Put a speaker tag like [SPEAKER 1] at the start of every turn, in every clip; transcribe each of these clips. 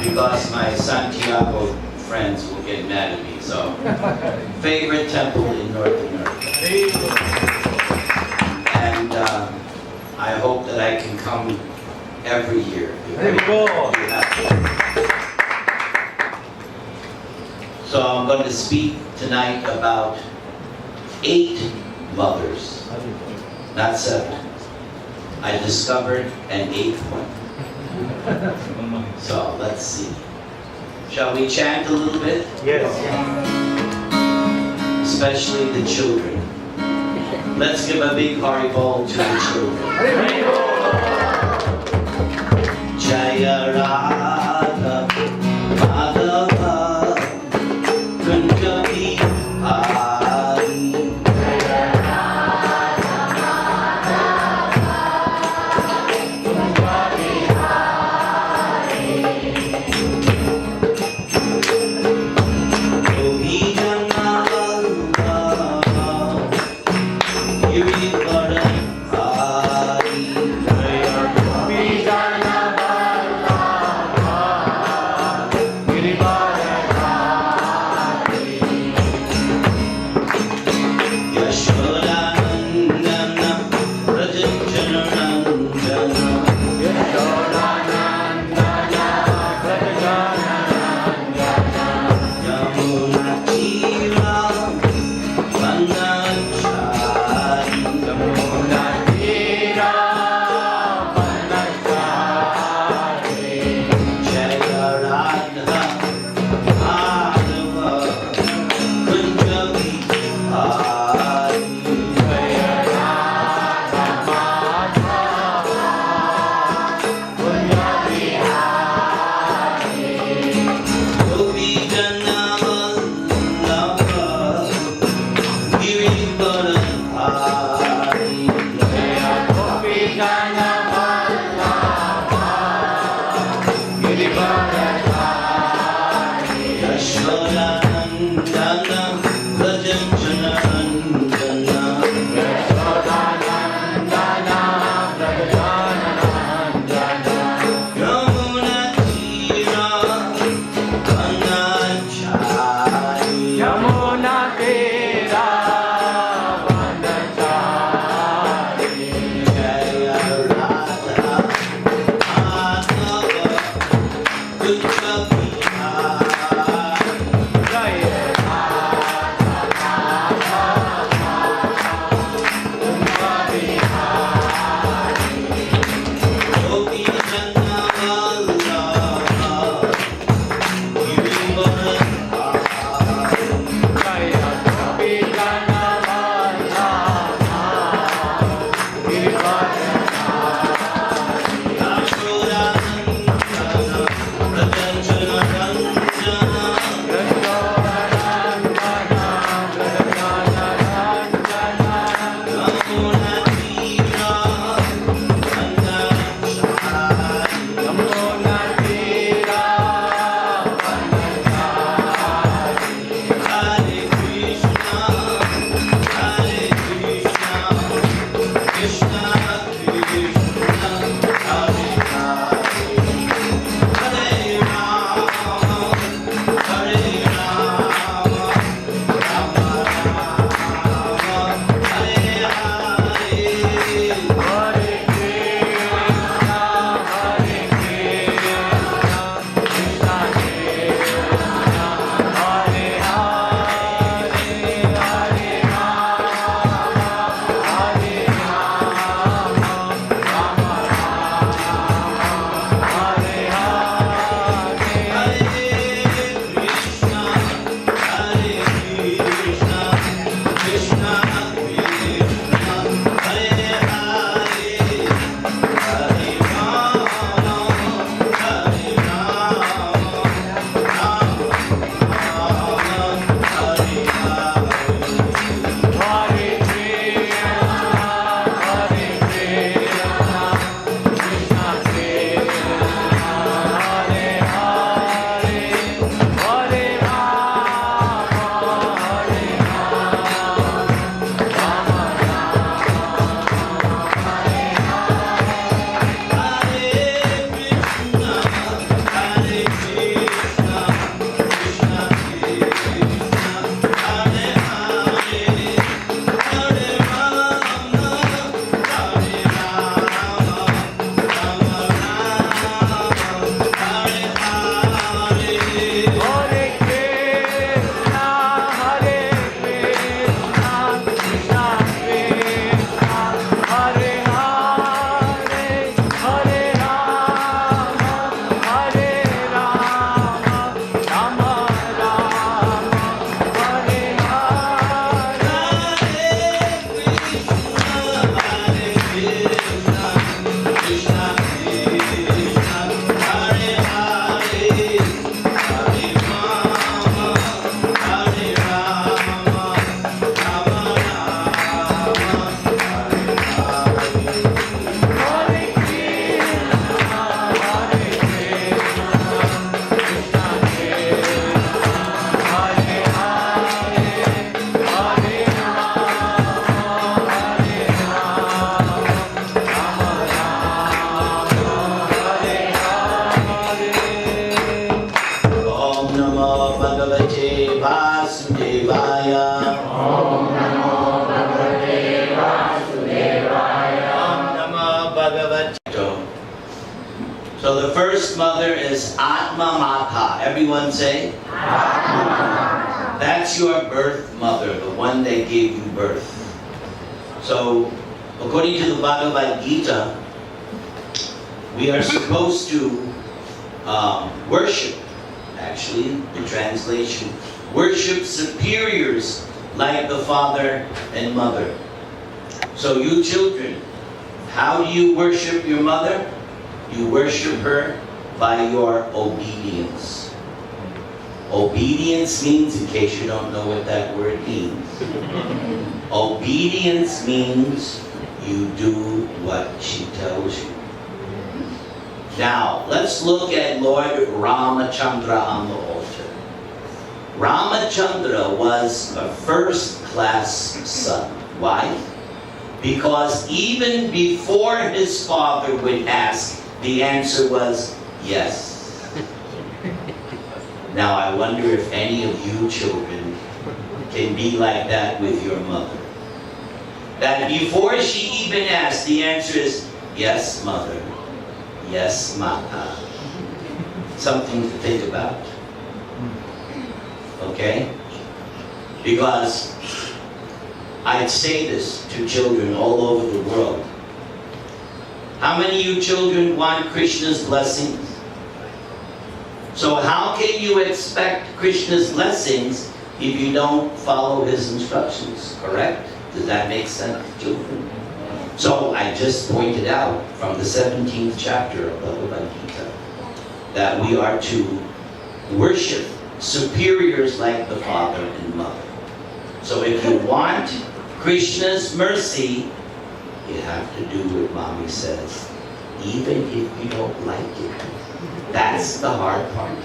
[SPEAKER 1] because my Santiago friends will get mad at me. So, favorite temple in North America. And I hope that I can come every year. So I'm going to speak tonight about 8 mothers, not 7. I discovered an 8th one. So let's see. Shall we chant a little bit?
[SPEAKER 2] Yes.
[SPEAKER 1] Especially the children. Let's give a big Haribol to the children. Jaya Radha Madhava Kunjabi Hari. The first mother is Atma Mata. Everyone say? Atma. That's your birth mother, the one that gave you birth. So, according to the Bhagavad Gita, we are supposed to worship, actually, the translation, worship superiors like the father and mother. So you children, how do you worship your mother? You worship her by your obedience. Obedience means, in case you don't know what that word means, obedience means you do what she tells you. Now, let's look at Lord Ramachandra on the altar. Ramachandra was a first-class son. Why? Because even before his father would ask, the answer was yes. Now, I wonder if any of you children can be like that with your mother. That before she even asked, the answer is, yes, mother. Yes, Mata. Something to think about. Okay? Because I'd say this to children all over the world. How many of you children want Krishna's blessings? So how can you expect Krishna's blessings if you don't follow his instructions, correct? Does that make sense, children? So I just pointed out from the 17th chapter of Bhagavad Gita that we are to worship superiors like the father and mother. So if you want Krishna's mercy, you have to do what mommy says, even if you don't like it. That's the hard part.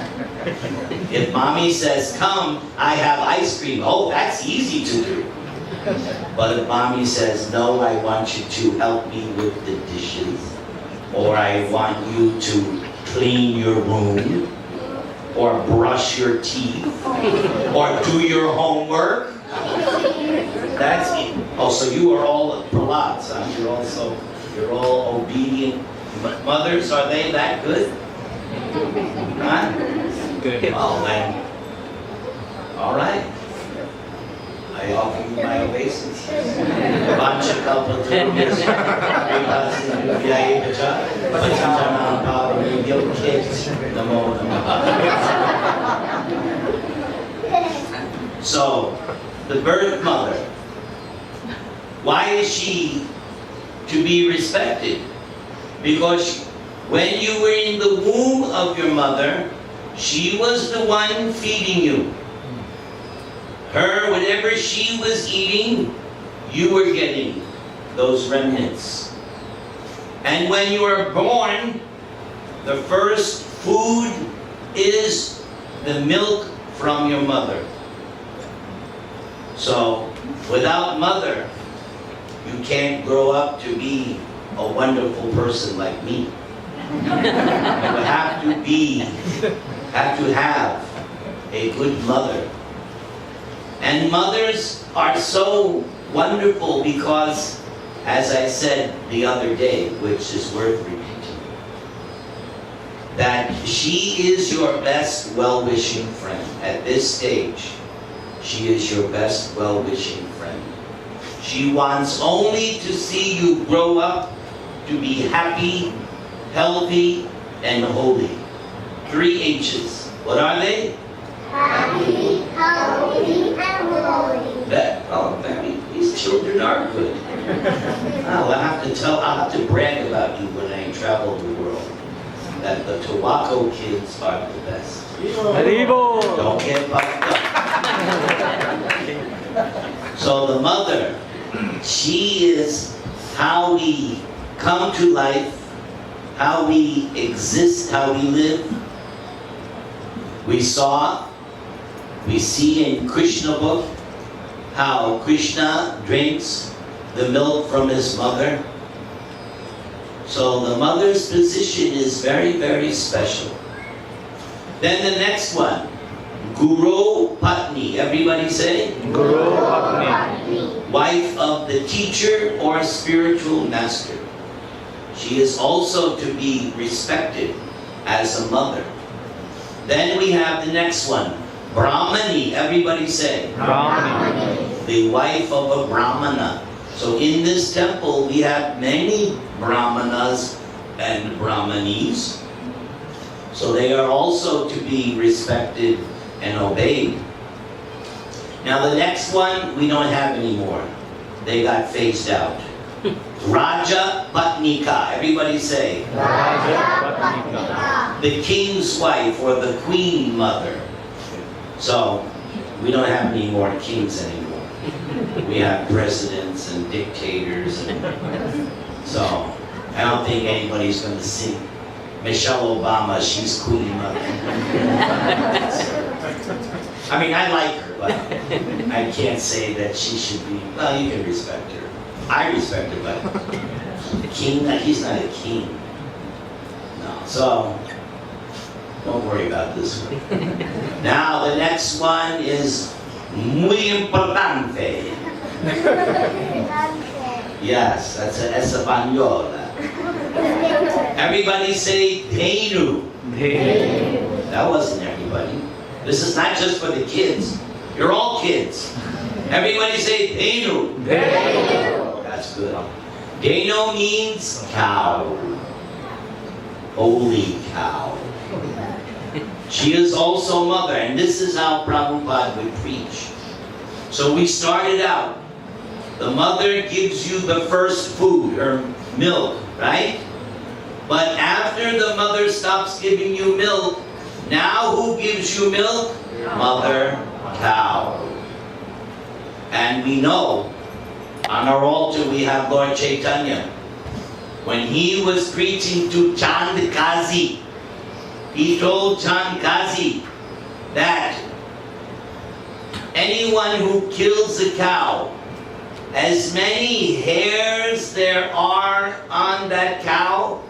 [SPEAKER 1] If mommy says, come, I have ice cream, oh, that's easy to do. But if mommy says, no, I want you to help me with the dishes, or I want you to clean your room, or brush your teeth, or do your homework, that's it. Oh, so you are all pralats, huh? You're all obedient. Mothers, are they that good? Huh?
[SPEAKER 2] Good.
[SPEAKER 1] Oh, man. All right. I offer you my obeisance. Vancha kalpatarubhyascha, kripa sindhubhya-eva-cha, patanjana pavanebhyo namo namaha. So, the birth mother, why is she to be respected? Because when you were in the womb of your mother, she was the one feeding you. Her, whatever she was eating, you were getting those remnants. And when you are born, the first food is the milk from your mother. So, without mother, you can't grow up to be a wonderful person like me. You have to have a good mother. And mothers are so wonderful because, as I said the other day, which is worth repeating, that she is your best well-wishing friend. At this stage, she is your best well-wishing friend. She wants only to see you grow up to be happy, healthy, and holy. 3 H's. What are they?
[SPEAKER 3] Happy, healthy, and holy.
[SPEAKER 1] These children are good. I'll have to brag about you when I travel the world. That the Tobacco kids are the best.
[SPEAKER 2] Haribo!
[SPEAKER 1] Don't get puffed up. So the mother, she is how we come to life, how we exist, how we live. We see in Krishna book how Krishna drinks the milk from his mother. So the mother's position is very, very special. Then the next one, Guru Patni. Everybody say?
[SPEAKER 2] Guru Patni.
[SPEAKER 1] Wife of the teacher or spiritual master. She is also to be respected as a mother. Then we have the next one, Brahmani. Everybody say,
[SPEAKER 2] Brahmani.
[SPEAKER 1] the wife of a Brahmana. So in this temple, we have many Brahmanas and Brahmanis. So they are also to be respected and obeyed. Now the next one, we don't have anymore. They got phased out. Raja Patnika. Everybody say,
[SPEAKER 2] Raja Patnika.
[SPEAKER 1] the king's wife or the queen mother. So we don't have any more kings anymore. We have presidents and dictators. So I don't think anybody's going to sing Michelle Obama, she's queen mother. I mean, I like her, but I can't say that she should be, well, you can respect her. I respect her, but the king, he's not a king. No, so don't worry about this one. Now, the next one is muy importante. Yes, that's an Española. Everybody say Denu. That wasn't everybody. This is not just for the kids. You're all kids. Everybody say Denu. That's good. Deno means cow. Holy cow. She is also mother, and this is how Prabhupada would preach. So we started out. The mother gives you the first food, her milk, right? But after the mother stops giving you milk, now who gives you milk? Mother cow. And we know, on our altar we have Lord Chaitanya. When he was preaching to Chandkazi, he told Chandkazi that anyone who kills a cow, as many hairs there are on that cow,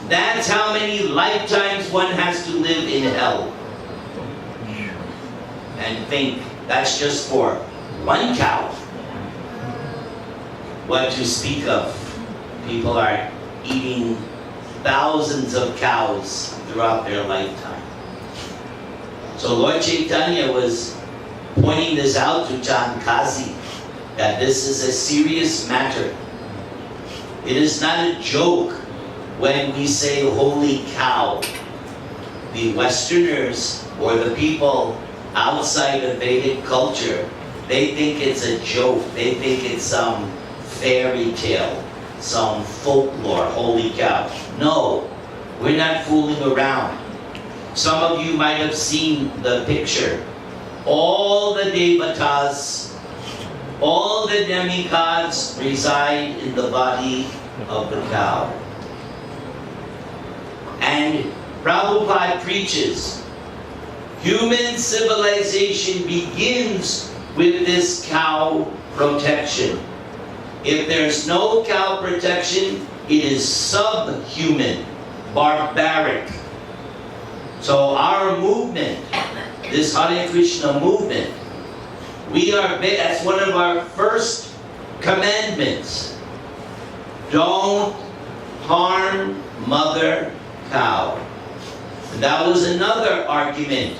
[SPEAKER 1] that's how many lifetimes one has to live in hell. And think, that's just for one cow. What to speak of? People are eating thousands of cows throughout their lifetime. So Lord Chaitanya was pointing this out to Chandkazi, that this is a serious matter. It is not a joke when we say holy cow. The Westerners or the people outside of Vedic culture, they think it's a joke. They think it's some fairy tale, some folklore, holy cow. No, we're not fooling around. Some of you might have seen the picture. All the devatas, all the demigods reside in the body of the cow. And Prabhupada preaches, human civilization begins with this cow protection. If there's no cow protection, it is subhuman, barbaric. So our movement, this Hare Krishna movement, that's one of our first commandments. Don't harm mother cow. And that was another argument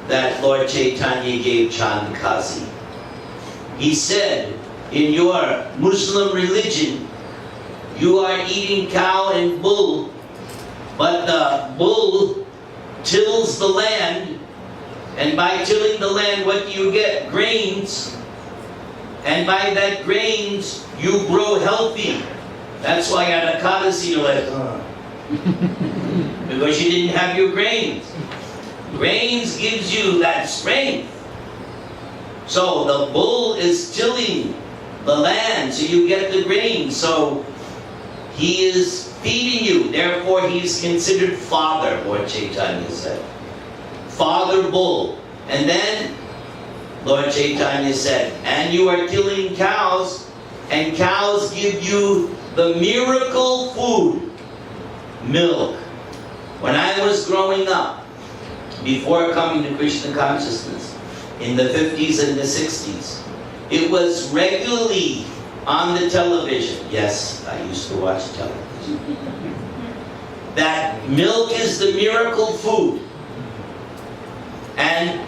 [SPEAKER 1] that Lord Chaitanya gave Chandkazi. He said, in your Muslim religion, you are eating cow and bull, but the bull tills the land, and by tilling the land, what do you get? Grains. And by that grains, you grow healthy. That's why at Ekadasi you're like, because you didn't have your grains. Grains gives you that strength. So the bull is tilling the land, so you get the grain. So he is feeding you. Therefore, he is considered father, Lord Chaitanya said. Father bull. And then Lord Chaitanya said, and you are killing cows, and cows give you the miracle food, milk. When I was growing up, before coming to Krishna consciousness, in the 50s and the 60s, it was regularly on the television. Yes, I used to watch television. that milk is the miracle food. And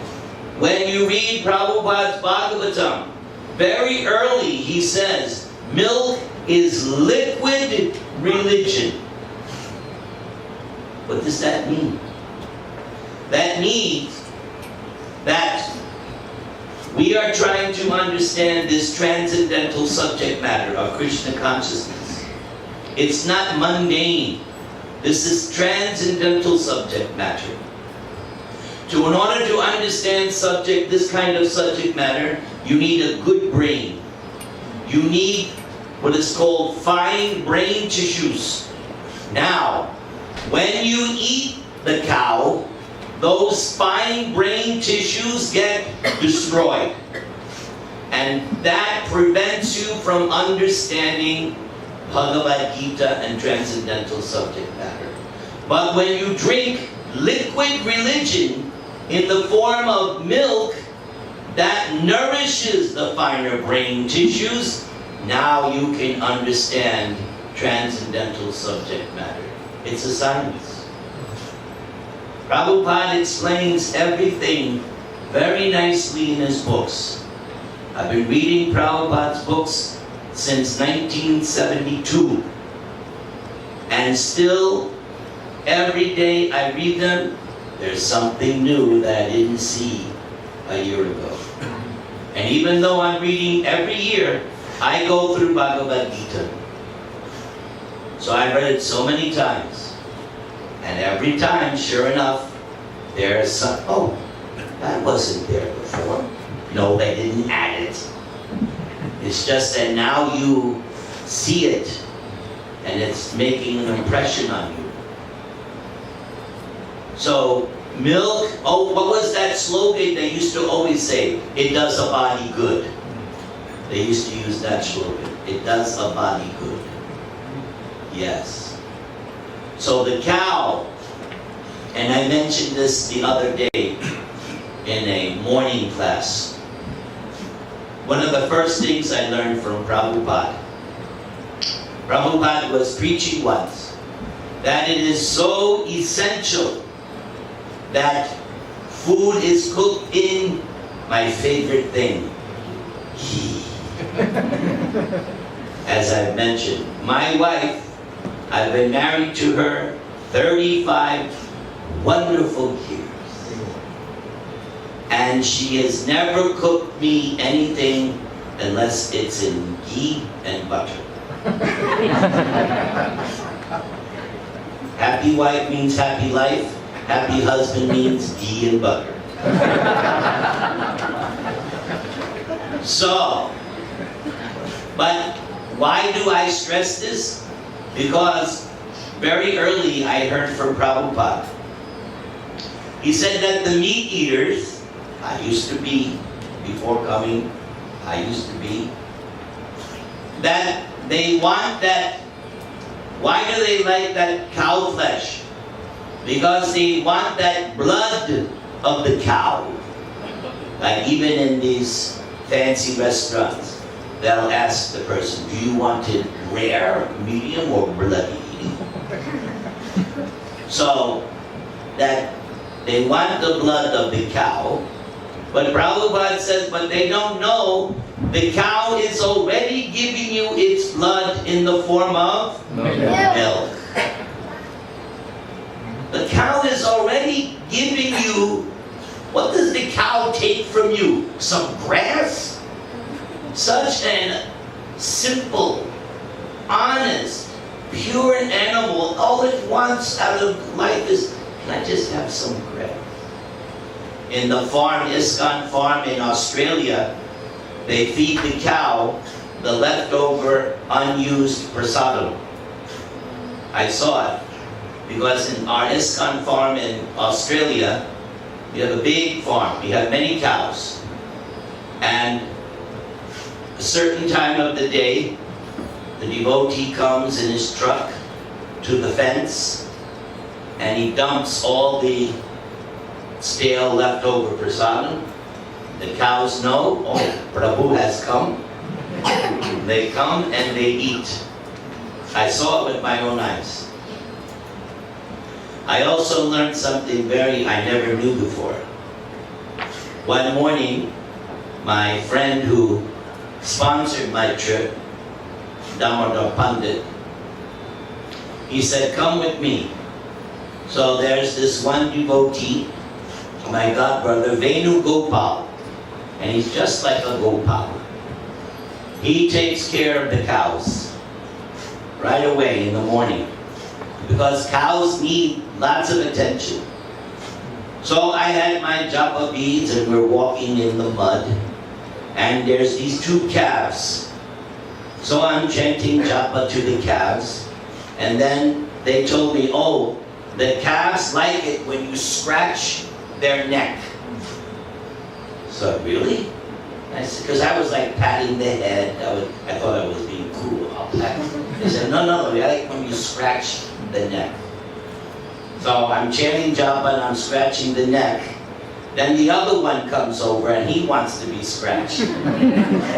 [SPEAKER 1] when you read Prabhupada's Bhagavatam, very early he says, milk is liquid religion. What does that mean? That means that we are trying to understand this transcendental subject matter of Krishna consciousness. It's not mundane. This is transcendental subject matter. In order to understand this kind of subject matter, you need a good brain. You need what is called fine brain tissues. Now, when you eat the cow, those fine brain tissues get destroyed. And that prevents you from understanding Bhagavad Gita and transcendental subject matter. But when you drink liquid religion in the form of milk that nourishes the finer brain tissues, now you can understand transcendental subject matter. It's a science. Prabhupada explains everything very nicely in his books. I've been reading Prabhupada's books since 1972. And still, every day I read them, there's something new that I didn't see a year ago. And even though I'm reading every year, I go through Bhagavad Gita. So I've read it so many times. And every time, sure enough, there's some, oh, that wasn't there before. No, they didn't add it. It's just that now you see it, and it's making an impression on you. So, milk, oh, what was that slogan they used to always say? It does a body good. They used to use that slogan. It does a body good. Yes. So the cow, and I mentioned this the other day in a morning class. One of the first things I learned from Prabhupada. Prabhupada was preaching once that it is so essential that food is cooked in my favorite thing, ghee. As I've mentioned, my wife, I've been married to her 35 wonderful years. And she has never cooked me anything unless it's in ghee and butter. Happy wife means happy life. Happy husband means ghee and butter. So, but why do I stress this? Because very early I heard from Prabhupada. He said that the meat eaters, I used to be, before coming, I used to be, that they want that, why do they like that cow flesh? Because they want that blood of the cow. Like even in these fancy restaurants, they'll ask the person, do you want it rare, medium, or bloody? So, that they want the blood of the cow, but Prabhupada says, but they don't know the cow is already giving you its blood in the form of milk. The cow is already giving you, what does the cow take from you? Some grass? Such an simple, honest, pure animal. All it wants out of life is, can I just have some grass? In the farm, ISKCON farm in Australia, they feed the cow the leftover unused prasadam. I saw it because in our ISKCON farm in Australia, we have a big farm. We have many cows. And a certain time of the day, the devotee comes in his truck to the fence and he dumps all the stale leftover prasadam. The cows know, oh, Prabhu has come. They come and they eat. I saw it with my own eyes. I also learned something I never knew before. One morning, my friend who sponsored my trip, Damodar Pandit, he said, come with me. So there's this one devotee, my godbrother, Venu Gopal, and he's just like a Gopal. He takes care of the cows right away in the morning because cows need lots of attention. So I had my japa beads and we're walking in the mud and there's these two calves. So I'm chanting japa to the calves and then they told me, oh, the calves like it when you scratch their neck. So really? Because I was like patting the head. I thought I was being cool. They said, no, I like when you scratch the neck. So I'm chanting japa and I'm scratching the neck. Then the other one comes over and he wants to be scratched.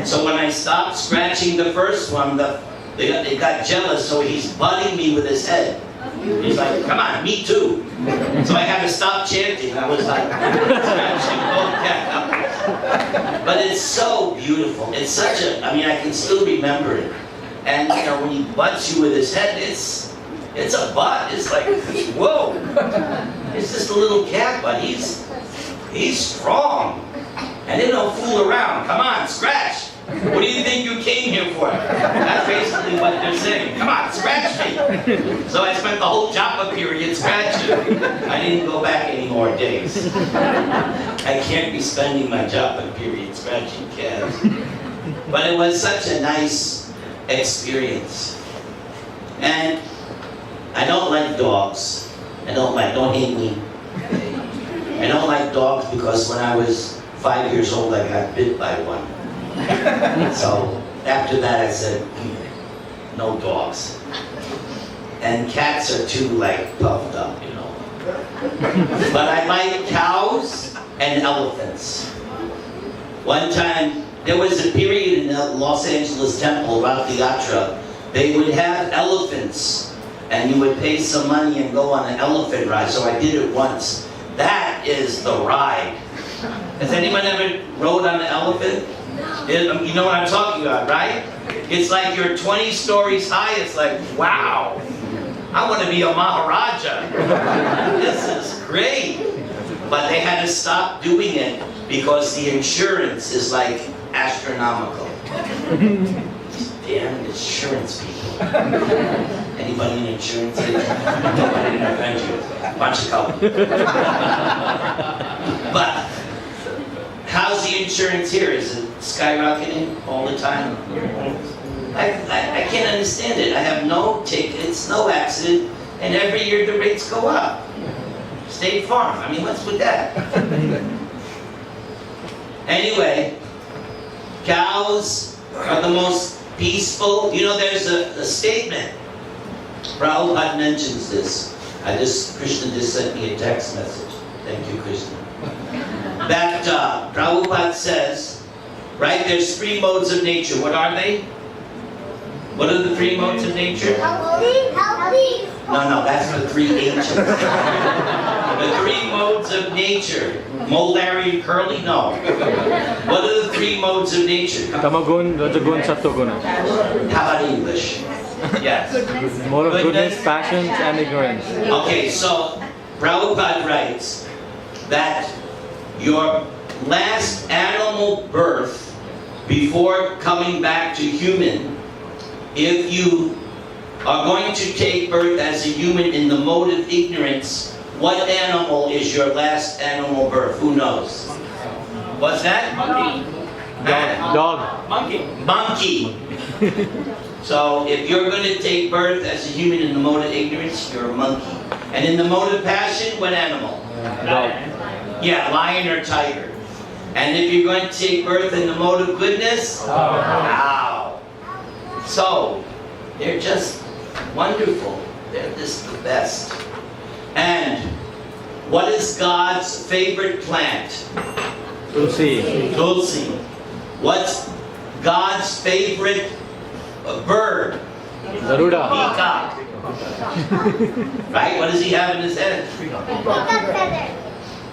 [SPEAKER 1] So when I stopped scratching the first one, they got jealous, so he's butting me with his head. He's like, come on, me too. So I had to stop chanting. I was like, scratching both cats. But it's so beautiful. It's such I can still remember it. And when he butts you with his head, it's a butt. It's like, whoa. It's just a little cat, but he's strong. And they don't fool around. Come on, scratch. What do you think you came here for? That's basically what they're saying. Come on, scratch me. So I spent the whole japa period scratching. I didn't go back any more days. I can't be spending my japa period scratching cats. But it was such a nice experience. And I don't like dogs. Don't hate me. I don't like dogs because when I was 5 years old, I got bit by one. So after that I said, no dogs. And cats are too puffed up, But I like cows and elephants. One time, there was a period in the Los Angeles Temple, Rath Yatra, they would have elephants and you would pay some money and go on an elephant ride. So I did it once. That is the ride. Has anyone ever rode on an elephant? You know what I'm talking about, right? It's like you're 20 stories high. It's like, wow, I want to be a Maharaja. This is great. But they had to stop doing it because the insurance is astronomical. Damn insurance people. Anybody in insurance? I didn't offend you. Bunch of color. But how's the insurance here? Is it skyrocketing all the time? I can't understand it. I have no tickets, no accident, and every year the rates go up. State Farm. What's with that? Anyway, cows are the most peaceful. There's a statement. Prabhupada mentions this. Krishna just sent me a text message. Thank you, Krishna. That Prabhupada says, right, there's 3 modes of nature. What are they? What are the 3 modes of nature?
[SPEAKER 3] Healthy.
[SPEAKER 1] No, that's the 3 ancients. The 3 modes of nature. Mole, Larry, and Curly? No. What are the 3 modes of nature?
[SPEAKER 2] Tamagun, Rajagun, Sattvagun.
[SPEAKER 1] How about English? Yes.
[SPEAKER 2] More of goodness, passions, and ignorance.
[SPEAKER 1] Okay, so Prabhupada writes that your last animal birth before coming back to human, if you are going to take birth as a human in the mode of ignorance, what animal is your last animal birth? Who knows? What's that?
[SPEAKER 4] Monkey.
[SPEAKER 2] Dog.
[SPEAKER 1] Monkey. So if you're going to take birth as a human in the mode of ignorance, you're a monkey. And in the mode of passion, what animal?
[SPEAKER 2] Dog.
[SPEAKER 1] Yeah, lion or tiger. And if you're going to take birth in the mode of goodness, cow. So they're just wonderful. They're just the best. And what is God's favorite plant?
[SPEAKER 2] Tulsi.
[SPEAKER 1] Tulsi. What's God's favorite bird?
[SPEAKER 2] Garuda.
[SPEAKER 1] Peacock. Right? What does he have in his head?
[SPEAKER 3] Peacock feather.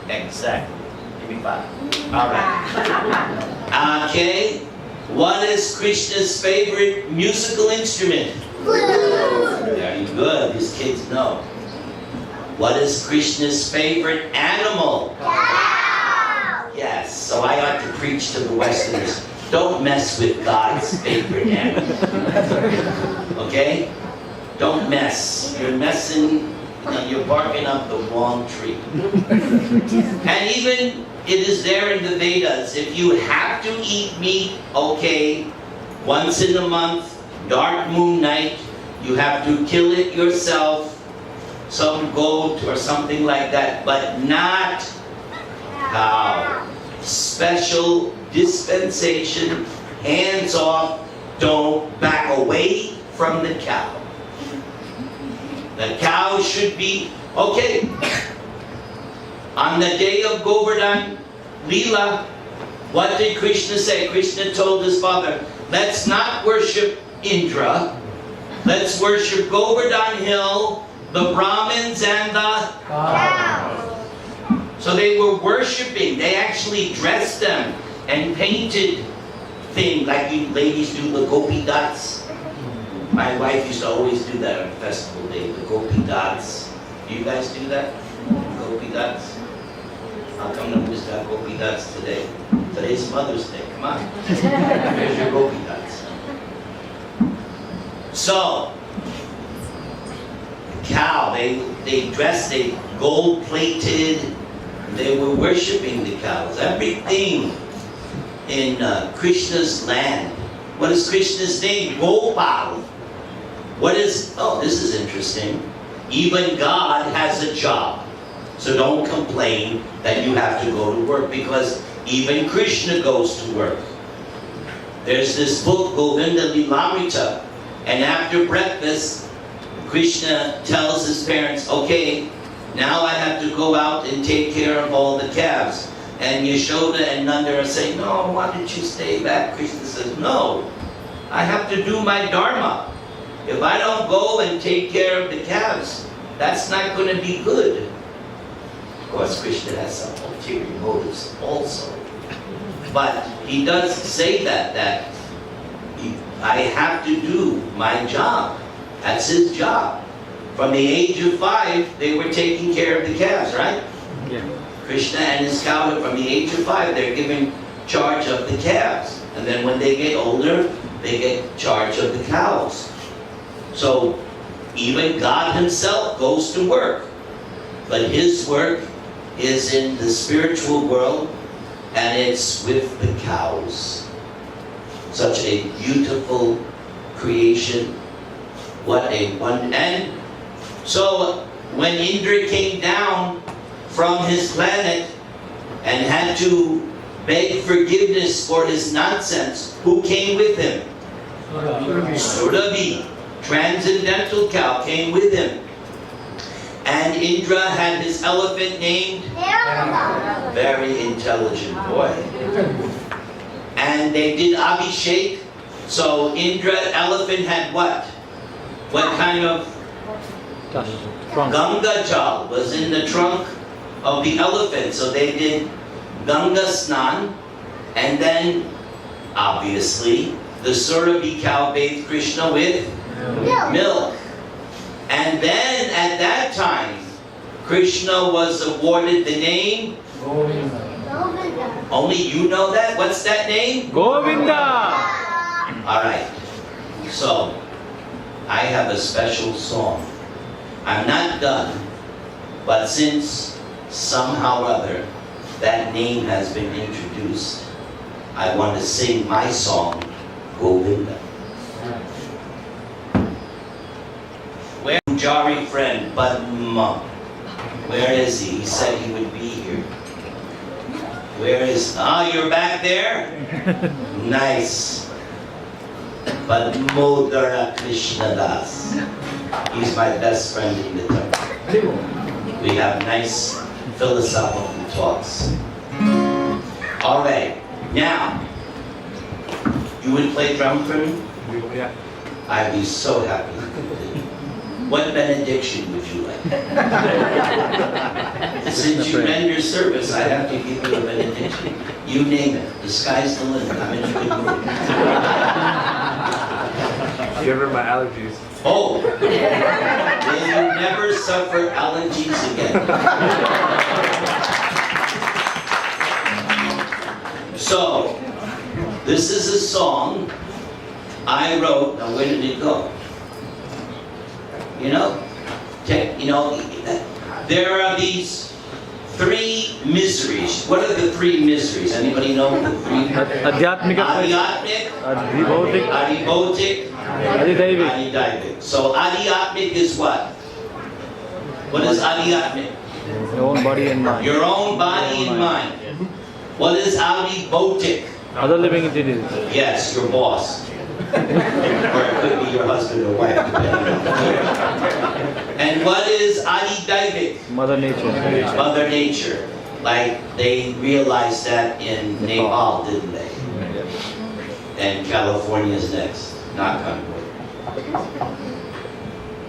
[SPEAKER 1] Exactly. Give me 5. All right. Okay. What is Krishna's favorite musical instrument?
[SPEAKER 3] Blue.
[SPEAKER 1] Very good. These kids know. What is Krishna's favorite animal?
[SPEAKER 3] Cow.
[SPEAKER 1] Yes. So I ought to preach to the Westerners. Don't mess with God's favorite animal. Okay? Don't mess. You're messing. You're barking up the wrong tree. And even it is there in the Vedas. If you have to eat meat, okay, once in a month, dark moon night, you have to kill it yourself, some goat or something like that, but not cow. Special dispensation, hands off, don't back away from the cow. The cow should be, okay, on the day of Govardhan Leela, what did Krishna say? Krishna told his father, let's not worship Indra, let's worship Govardhan Hill, the Brahmins and the
[SPEAKER 3] Cow.
[SPEAKER 1] So they were worshiping. They actually dressed them and painted things like you ladies do the gopi dots. My wife used to always do that on festival day, the gopi dots. Do you guys do that? Gopi dots? How come nobody's got gopi dots today? Today's Mother's Day. Come on. Here's your gopi dots. So, cow, they dressed, they gold plated. They were worshiping the cows. Everything in Krishna's land. What is Krishna's name? Gopal. What is, oh, this is interesting. Even God has a job. So don't complain that you have to go to work, because even Krishna goes to work. There's this book, Govinda Lilamrita, and after breakfast, Krishna tells his parents, okay, now I have to go out and take care of all the calves. And Yashoda and Nanda are saying, no, why don't you stay back? Krishna says, no, I have to do my dharma. If I don't go and take care of the calves, that's not going to be good. Of course, Krishna has some ulterior motives also. But he does say that I have to do my job. That's his job. From the age of 5, they were taking care of the calves, right?
[SPEAKER 2] Yeah.
[SPEAKER 1] Krishna and his cow, from the age of 5, they're given charge of the calves. And then when they get older, they get charge of the cows. So even God himself goes to work. But his work is in the spiritual world, and it's with the cows. Such a beautiful creation. What a one. And so when Indra came down from his planet and had to beg forgiveness for his nonsense, who came with him? Surabhi, transcendental cow, came with him. And Indra had his elephant named?
[SPEAKER 3] Arrow.
[SPEAKER 1] Very intelligent boy. And they did Abhishek. So Indra, elephant, had what? What kind of?
[SPEAKER 2] Trunk.
[SPEAKER 1] Ganga Jal was in the trunk of the elephant. So they did Ganga Snan. And then, obviously, the Surabhi cow bathed Krishna with milk. And then, at that time, Krishna was awarded the name?
[SPEAKER 3] Govinda.
[SPEAKER 1] Only you know that? What's that name?
[SPEAKER 2] Govinda!
[SPEAKER 1] All right. So, I have a special song. I'm not done, but since somehow or other that name has been introduced, I want to sing my song, Govinda. Where Jari friend, Padma? Where is he? He said he would be here. Where is, you're back there? Nice. Padmodara Krishna Das. He's my best friend in the temple. We have nice philosophical talks. All right, now, you would play drum for me?
[SPEAKER 2] Yeah.
[SPEAKER 1] I'd be so happy. What benediction would you like? Since you render service, I have to give you a benediction. You name it. The sky's the limit. I'm in a good mood.
[SPEAKER 4] Give her my allergies.
[SPEAKER 1] Oh! Will you never suffer allergies again? So, this is a song I wrote. Now, where did it go? You know, there are these three miseries. What are the three miseries? Anybody know the three?
[SPEAKER 2] Adhyatmika,
[SPEAKER 1] Adhyatmic,
[SPEAKER 2] Adhibautik,
[SPEAKER 1] Adibautic,
[SPEAKER 2] Adhidaivik.
[SPEAKER 1] Adidaivic. So Adhyatmic is what? What is Adhyatmic?
[SPEAKER 2] Your own body and mind.
[SPEAKER 1] Your own body and mind. What is Adibautic?
[SPEAKER 2] Other living entities.
[SPEAKER 1] Yes, your boss. Or it could be your husband or wife, depending on the year. And what is Adidaivic?
[SPEAKER 2] Mother Nature.
[SPEAKER 1] Mother Nature. Like they realized that in Nepal, didn't they? And California's next. Knock on wood.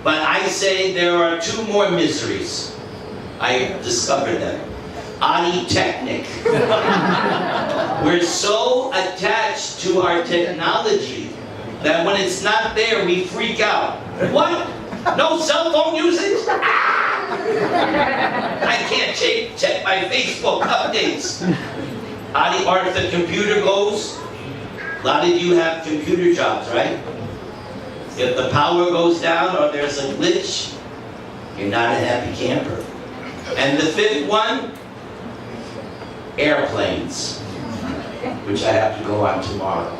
[SPEAKER 1] But I say there are two more miseries. I discovered them. Aditechnic. We're so attached to our technology that when it's not there, we freak out. What? No cell phone usage? I can't check my Facebook updates. Adi, or if the computer goes, a lot of you have computer jobs, right? If the power goes down or there's a glitch, you're not a happy camper. And the fifth one, airplanes, which I have to go on tomorrow.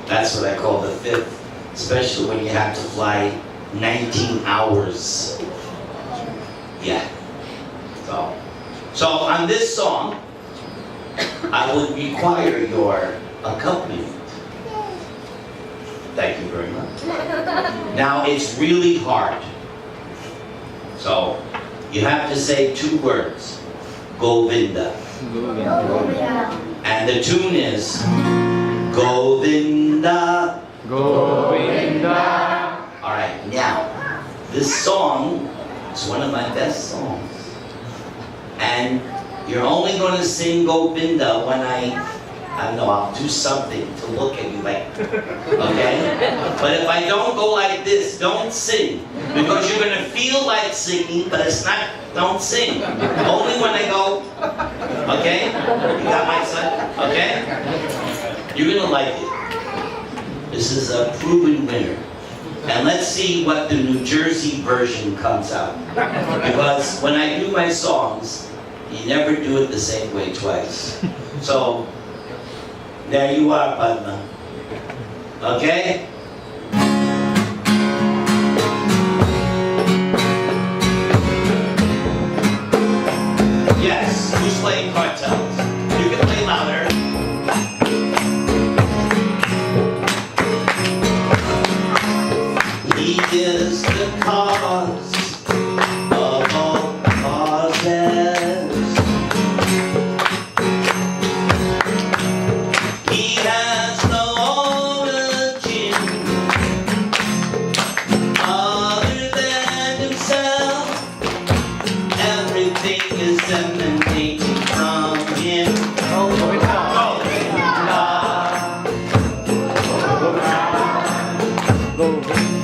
[SPEAKER 1] That's what I call the fifth, especially when you have to fly 19 hours. Yeah. So on this song, I would require your accompaniment. Thank you very much. Now it's really hard. So you have to say two words. Govinda. And the tune is Govinda.
[SPEAKER 2] Govinda.
[SPEAKER 1] Alright, now, this song is one of my best songs. And you're only going to sing Govinda when I don't know, I'll do something to look at you like, okay? But if I don't go like this, don't sing. Because you're going to feel like singing, but it's not, don't sing. Only when I go, okay? You got my son? Okay? You're going to like it. This is a proven winner. And let's see what the New Jersey version comes out. Because when I do my songs, you never do it the same way twice. So, there you are, Padma. Okay? Yes, who's playing cartels? You can play louder. He is the cause of all causes. He has no origin other than himself. Everything is emanating from him.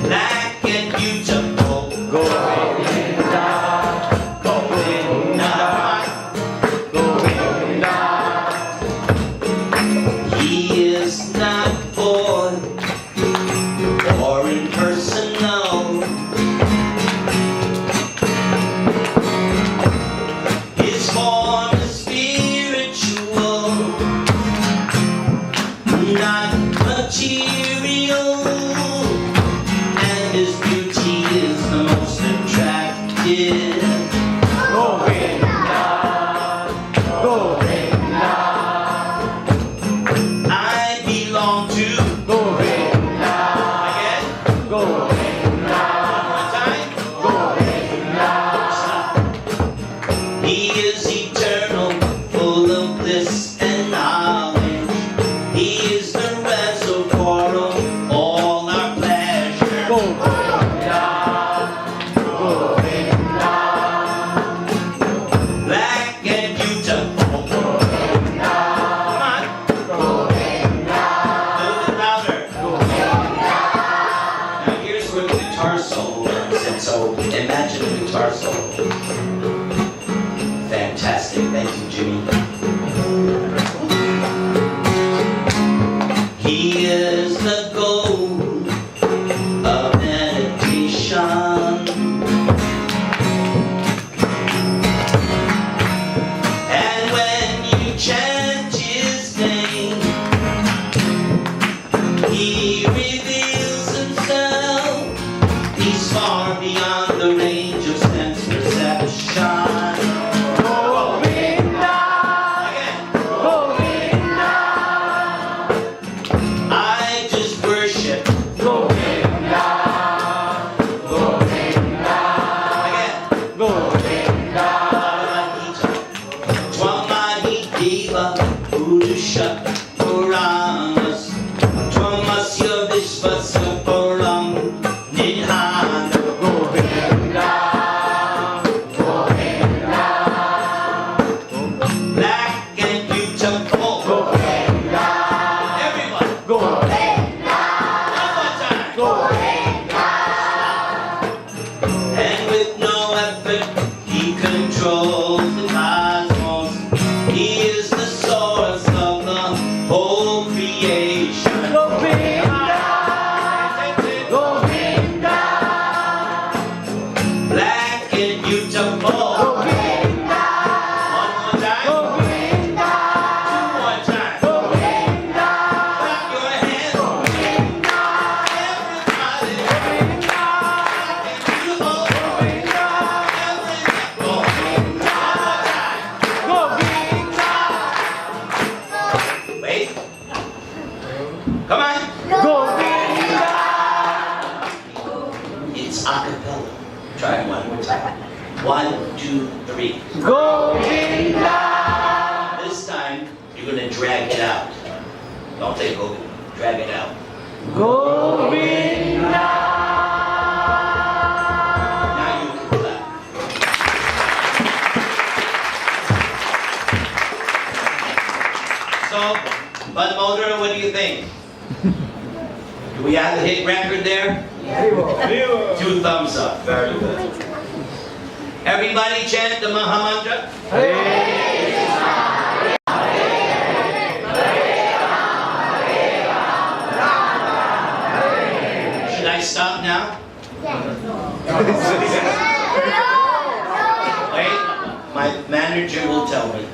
[SPEAKER 1] Black and beautiful. Govinda. He is not bored or impersonal. His form is spiritual, not material, and solo. And so imagine a guitar solo. Fantastic. Thank you, Jimmy. He is the goal of meditation. And when you chant his name, he reveals himself. He's far beyond the range of sense perception. I just worship. Twamahideva Purusha Puranas Twamasya Vishvasya Puram Nidhana. Black and beautiful. Everyone. One more time. And with no effort, he controls the cosmos. He is the source of the whole creation. Black and beautiful. One more time. Two more times. Clap your hands. Everybody. Black and beautiful. Wait. Come on. It's a cappella. Try it one more time. 1, 2, 3. This time, you're going to drag it out. Don't say go. Drag it out. Now you can clap. So, Bud Mulder, what do you think? Do we have a hit record there? 2 thumbs up. Very good. Everybody chant the Maha Mantra. Should I stop now? Wait, my manager will tell me.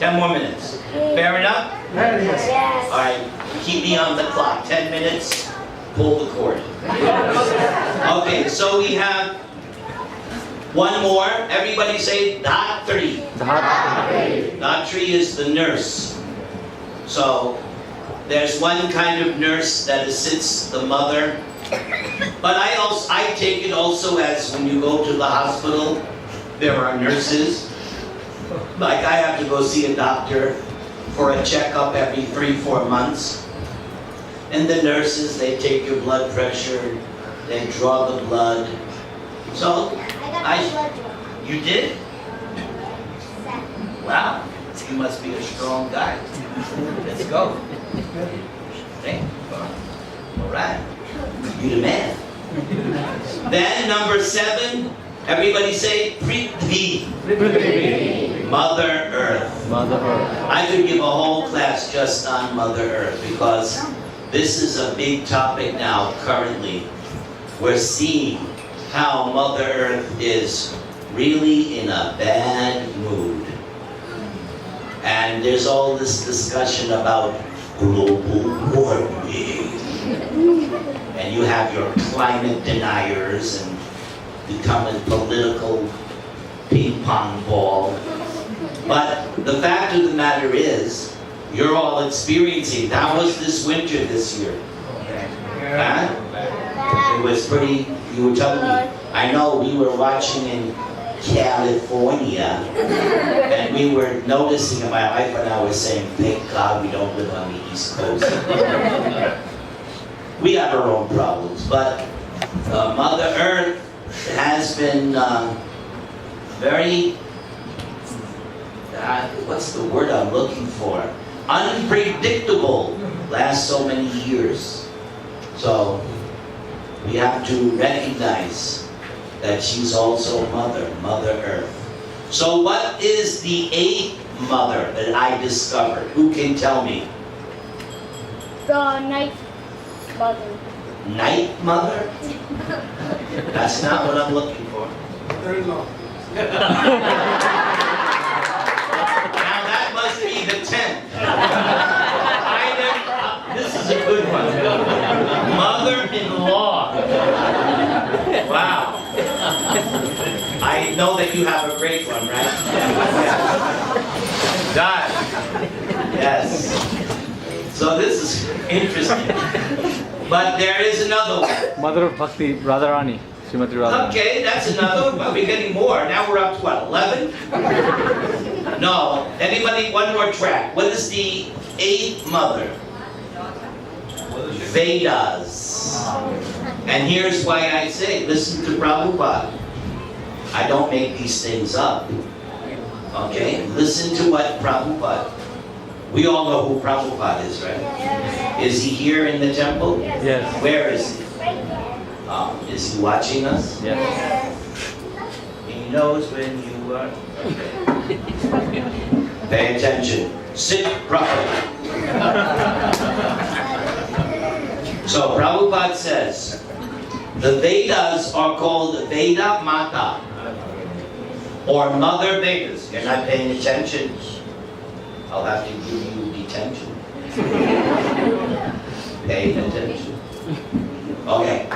[SPEAKER 1] 10 more minutes. Fair enough?
[SPEAKER 3] Yes.
[SPEAKER 1] All right, keep me on the clock. 10 minutes, pull the cord. Okay, so we have one more. Everybody say Dhatri. Dhatri is the nurse. So there's one kind of nurse that assists the mother. But I take it also as when you go to the hospital, there are nurses. Like I have to go see a doctor for a checkup every 3-4 months. And the nurses, they take your blood pressure, they draw the blood. So,
[SPEAKER 3] I got the blood drawn.
[SPEAKER 1] you did? Wow, you must be a strong guy. Let's go. Okay. All right, you the man. Then number 7, everybody say Prithvi. Mother Earth. I could give a whole class just on Mother Earth because this is a big topic now currently. We're seeing how Mother Earth is really in a bad mood. And there's all this discussion about global warming. And you have your climate deniers and becoming political ping pong ball. But the fact of the matter is, you're all experiencing. How was this winter this year? Huh? It was pretty, you were telling me. I know we were watching in California, and we were noticing, and my wife and I were saying, thank God we don't live on the East Coast. We have our own problems, but Mother Earth has been very, what's the word I'm looking for? Unpredictable last so many years. So we have to recognize that she's also Mother Earth. So what is the 8th mother that I discovered? Who can tell me?
[SPEAKER 3] The night mother.
[SPEAKER 1] Night mother? That's not what I'm looking for. Now that must be the 10th. This is a good one. Mother-in-law. Wow. I know that you have a great one, right? Dad. Yes. So this is interesting. But there is another one.
[SPEAKER 2] Mother of Bhakti, Radharani. Srimati Radharani.
[SPEAKER 1] Okay, that's another one. We're getting more. Now we're up to what, 11? No. Anybody, one more track. What is the 8th mother? Vedas. And here's why I say, listen to Prabhupada. I don't make these things up. Okay? Listen to what Prabhupada. We all know who Prabhupada is, right? Is he here in the temple?
[SPEAKER 2] Yes.
[SPEAKER 1] Where is he? Is he watching us?
[SPEAKER 2] Yes.
[SPEAKER 1] He knows when you are. Okay. Pay attention. Sit properly. So Prabhupada says, the Vedas are called Veda Mata, or Mother Vedas. You're not paying attention. I'll have to give you detention. Pay attention. Okay.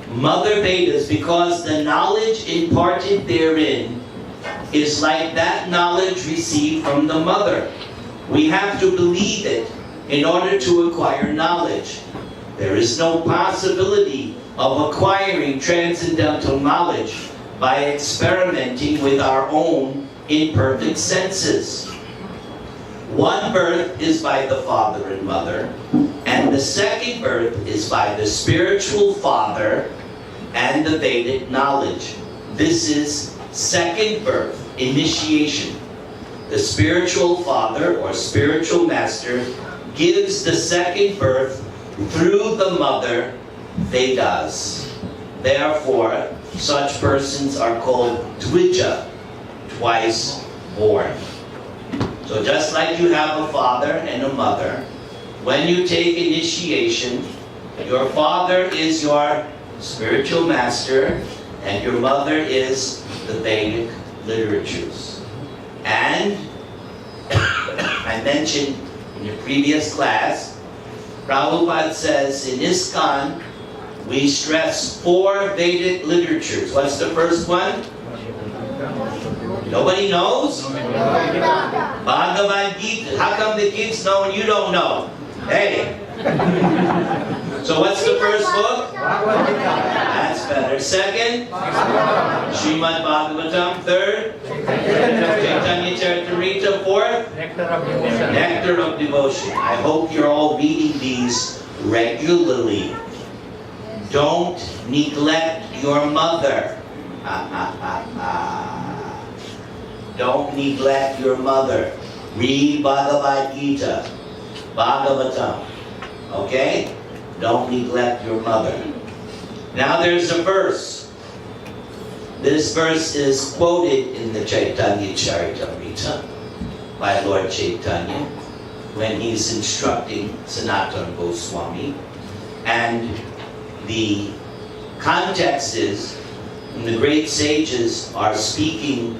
[SPEAKER 1] Mother Vedas, because the knowledge imparted therein is like that knowledge received from the mother. We have to believe it in order to acquire knowledge. There is no possibility of acquiring transcendental knowledge by experimenting with our own imperfect senses. One birth is by the father and mother, and the second birth is by the spiritual father and the Vedic knowledge. This is second birth, initiation. The spiritual father or spiritual master gives the second birth through the mother, Vedas. Therefore, such persons are called Dvija, twice born. So just like you have a father and a mother, when you take initiation, your father is your spiritual master, and your mother is the Vedic literatures. And I mentioned in your previous class, Prabhupada says in ISKCON, we stress 4 Vedic literatures. What's the first one? Nobody knows? Bhagavad Gita. How come the kids know and you don't know? Hey. So what's the first book? That's better. Second? Srimad Bhagavatam. Third? Chaitanya Charitamrita. Fourth? Nectar of Devotion. I hope you're all reading these regularly. Don't neglect your mother. Don't neglect your mother. Read Bhagavad Gita, Bhagavatam. Okay? Don't neglect your mother. Now there's a verse. This verse is quoted in the Chaitanya Charitamrita by Lord Chaitanya when he's instructing Sanatana Goswami. And the context is when the great sages are speaking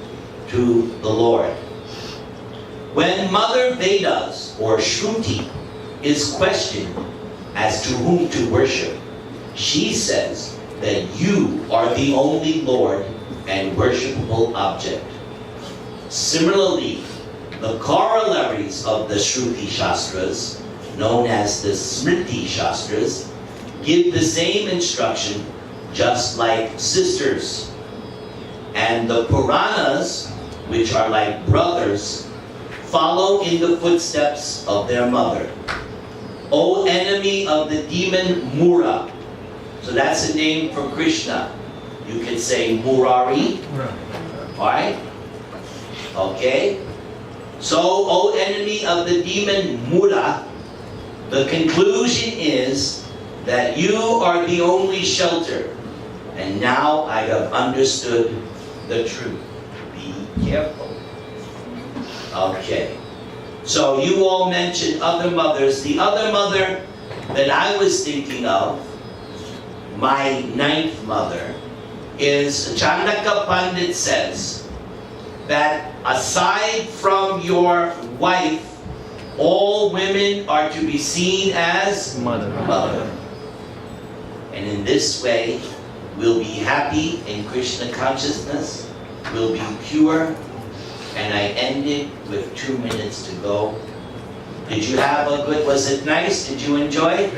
[SPEAKER 1] to the Lord. When Mother Vedas or Shruti is questioned as to whom to worship, she says that you are the only Lord and worshipable object. Similarly, the corollaries of the Shruti Shastras, known as the Smriti Shastras, give the same instruction just like sisters. And the Puranas, which are like brothers, follow in the footsteps of their mother. O enemy of the demon Mura. So that's a name for Krishna. You could say Murari. Alright? Okay? So, O enemy of the demon Mura, the conclusion is that you are the only shelter. And now I have understood the truth. Be careful. Okay. So you all mentioned other mothers. The other mother that I was thinking of, my ninth mother, is Chanaka Pandit says that aside from your wife, all women are to be seen as
[SPEAKER 2] Mother.
[SPEAKER 1] mother. And in this way, we'll be happy in Krishna consciousness, we'll be pure, and I ended with 2 minutes to go. Did you have a good, was it nice? Did you enjoy?